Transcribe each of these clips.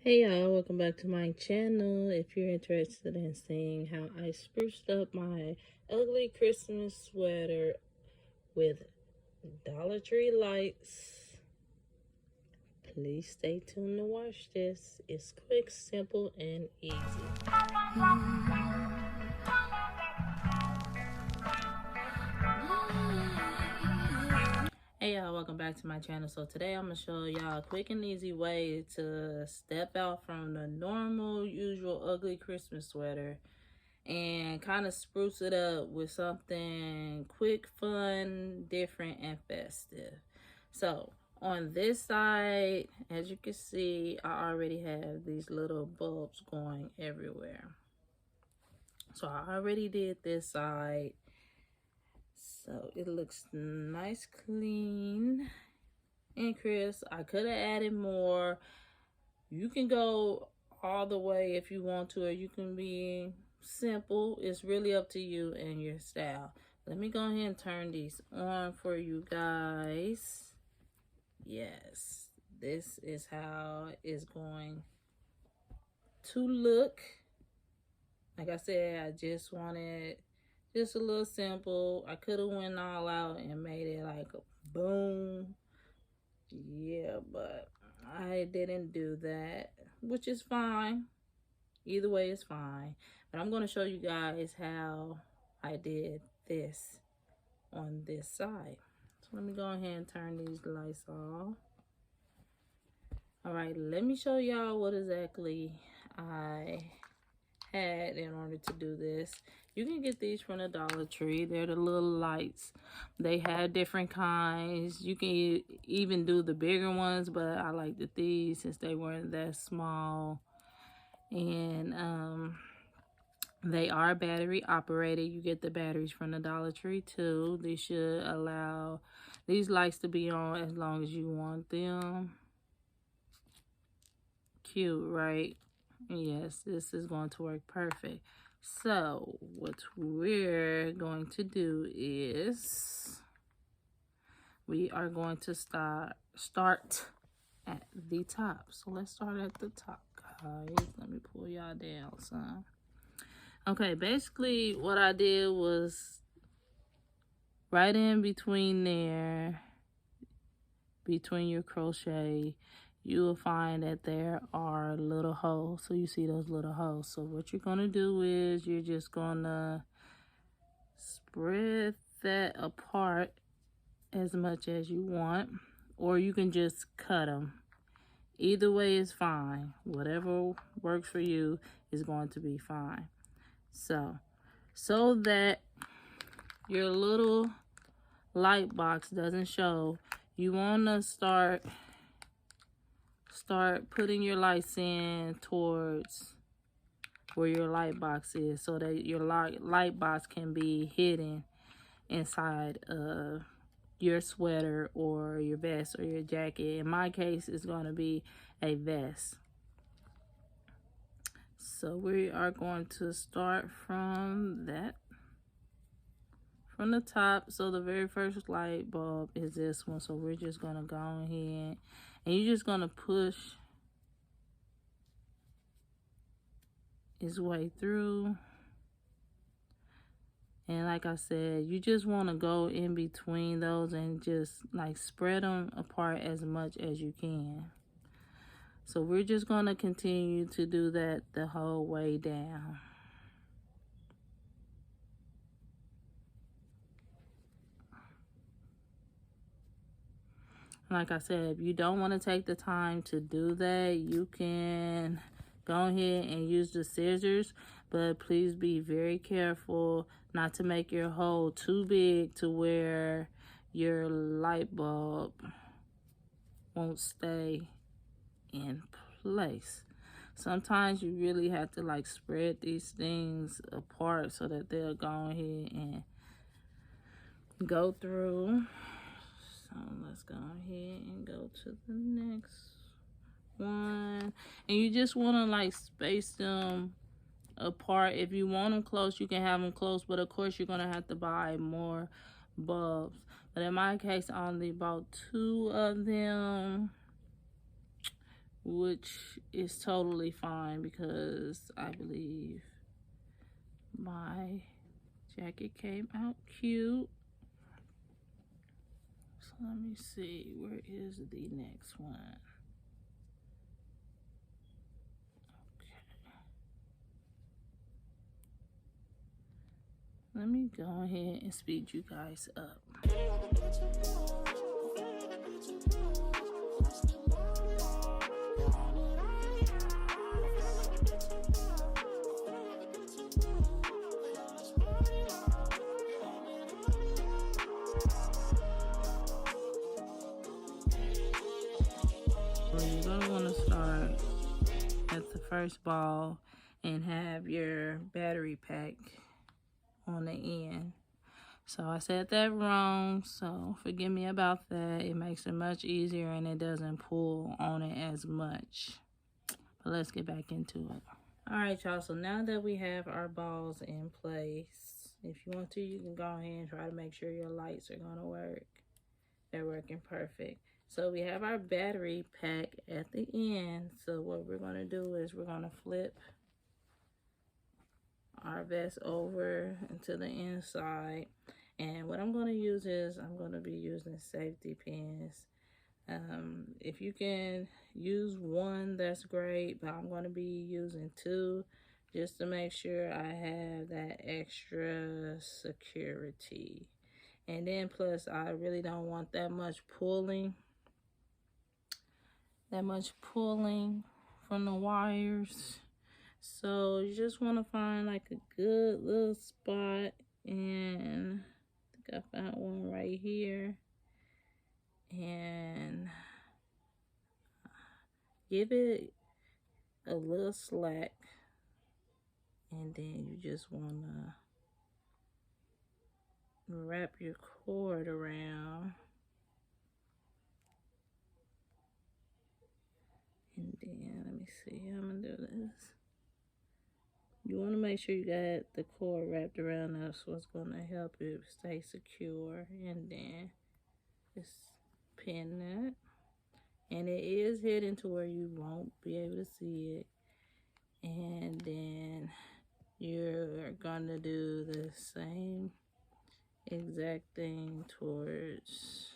Hey y'all, welcome back to my channel. If you're interested in seeing how I spruced up my ugly Christmas sweater with Dollar Tree lights, please stay tuned to watch this. It's quick, simple, and easy. Hey y'all, welcome back to my channel. So today I'm gonna show y'all a quick and easy way to step out from the normal usual ugly Christmas sweater and kind of spruce it up with something quick, fun, different, and festive. So on this side, as you can see, I already have these little bulbs going everywhere. So I already did this side. So it looks nice, clean, and crisp. I could have added more. You can go all the way if you want to, or you can be simple. It's really up to you and your style. Let me go ahead and turn these on for you guys. Yes, this is how it's going to look. Like I said, I just wanted just a little simple. I could have went all out and made it like a boom. Yeah, but I didn't do that, which is fine. Either way is fine. But I'm going to show you guys how I did this on this side. So let me go ahead and turn these lights off. All right, let me show y'all what exactly I had in order to do this. You can get these from the Dollar Tree. They're the little lights. They have different kinds. You can even do the bigger ones, but I like these since they weren't that small. And they are battery operated. You get the batteries from the Dollar Tree too. They should allow these lights to be on as long as you want them. Cute, right? Yes, this is going to work perfect. So what we're going to do is we are going to start at the top. So let's start at the top, guys. Let me pull y'all down some. Okay, basically what I did was right in between there, between your crochet, you will find that there are little holes. So you see those little holes. So what you're going to do is you're just going to spread that apart as much as you want, or you can just cut them. Either way is fine. Whatever works for you is going to be fine. So that your little light box doesn't show, you want to start putting your lights in towards where your light box is, so that your light box can be hidden inside of your sweater or your vest or your jacket. In my case, it's going to be a vest. So we are going to start from the top. So the very first light bulb is this one. So we're just going to go ahead and you're just going to push its way through. And like I said, you just want to go in between those and just like spread them apart as much as you can. So we're just going to continue to do that the whole way down. Like I said, if you don't want to take the time to do that, you can go ahead and use the scissors, but please be very careful not to make your hole too big to where your light bulb won't stay in place. Sometimes you really have to like spread these things apart so that they'll go ahead and go through. So let's go ahead and go to the next one. And you just want to like space them apart. If you want them close, you can have them close, but of course you're going to have to buy more bulbs. But in my case, I only bought 2 of them, which is totally fine because I believe my jacket came out cute. So let me see, where is the next one? Okay. Let me go ahead and speed you guys up. You're gonna want to start at the first ball and have your battery pack on the end. So I said that wrong, so forgive me about that. It makes it much easier and it doesn't pull on it as much. But let's get back into it. All right, y'all, so now that we have our balls in place, if you want to, you can go ahead and try to make sure your lights are gonna work. They're working perfect. So we have our battery pack at the end. So what we're gonna do is we're gonna flip our vest over into the inside. And what I'm gonna use is I'm gonna be using safety pins. If you can use one, that's great, but I'm gonna be using two just to make sure I have that extra security. And then plus I really don't want that much pulling from the wires. So you just want to find like a good little spot, and I think I found one right here, and give it a little slack, and then you just want to wrap your cord around, and then let me see how I'm gonna do this. You want to make sure you got the cord wrapped around. That's what's going to help it stay secure. And then just pin that. And it is hidden to where you won't be able to see it. And then you're going to do the same exact thing towards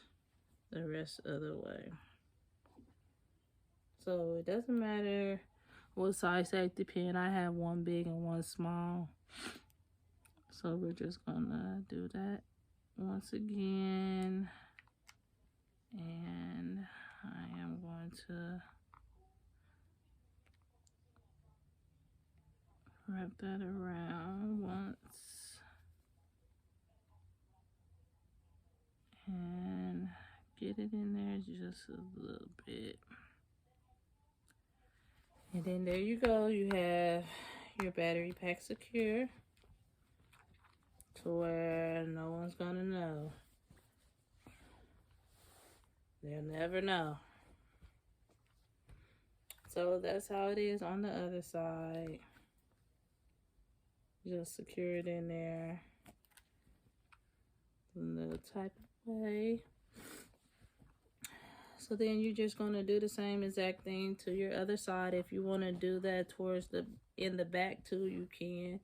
the rest of the way. So it doesn't matter what size safety pin. I have one big and one small. So we're just gonna do that once again. And I am going to wrap that around once. And get it in there just a little bit. And then there you go. You have your battery pack secure to where no one's gonna know. They'll never know. So that's how it is on the other side. Just secure it in there in the type of way. So then you're just going to do the same exact thing to your other side. If you want to do that towards in the back too, you can.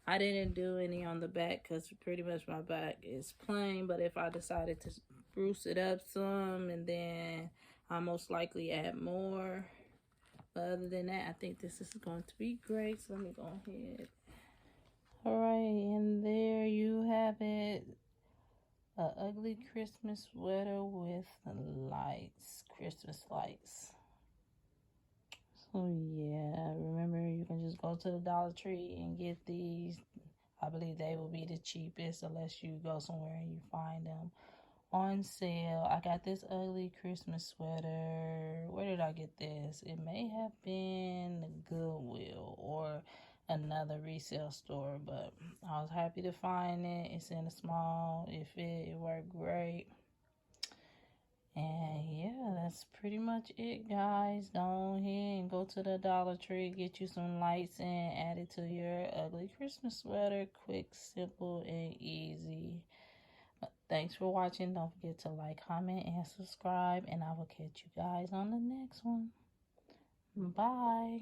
I didn't do any on the back because pretty much my back is plain. But if I decided to spruce it up some, and then I'll most likely add more. But other than that, I think this is going to be great. So let me go ahead. All right, and there you have it. An ugly Christmas sweater with lights, Christmas lights. So yeah, remember you can just go to the Dollar Tree and get these. I believe they will be the cheapest unless you go somewhere and you find them on sale. I got this ugly Christmas sweater. Where did I get this? It may have been Goodwill or another resale store, but I was happy to find it. It's in a small. It worked great. And yeah, that's pretty much it, guys. Go ahead and go to the Dollar Tree, get you some lights and add it to your ugly Christmas sweater. Quick, simple, and easy. Thanks for watching. Don't forget to like, comment, and subscribe. And I will catch you guys on the next one. Bye.